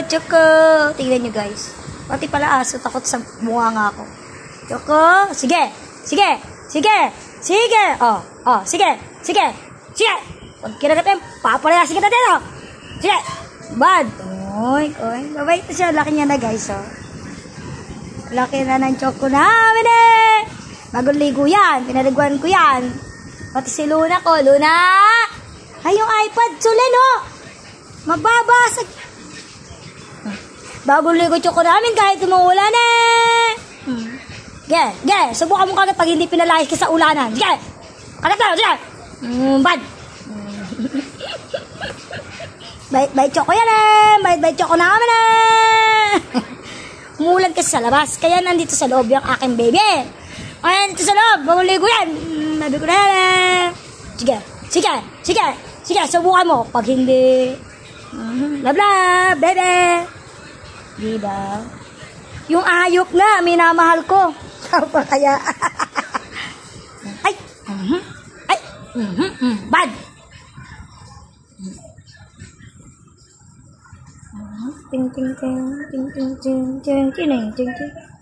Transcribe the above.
Choco. Tingnan nyo guys. Pati pala aso, takot sa mukha nga ako. Choco. Sige. Sige. Sige. Sige. Oh. Sige. Sige. Sige. Pag kinagatin, papalayasin kita dito. Sige. Bad. Oy. Babay ito siya. Laki niya na guys. Oh. Laki na ng Choco namin eh. Bagong ligo yan. Pinaliguan ko yan. Pati si Luna ko. Luna. Ay, yung iPad. Sulen oh. Mababasag. Bagong ligo Choco namin kahit umuulan eh. Subukan mo kagad pag hindi pinalayas ka sa ulanan. Sige. Kagat na. Sige. Bad. Bait Choco yan eh. Bait Choco namin eh. Umulan kasi sa labas. Kaya nandito sa loob yung aking baby. Kaya nandito sa loob. Bagong ligo yan. Nabi ko na yan eh. Sige. Sige. Sige. Sige. Subukan mo. Pag hindi. Love love. Baby. Diba? Yung ayok nga, minamahal ko. Apa kaya? Ay! Ay! Bad! Ting ting ting ting ting ting ting ting ting ting ting.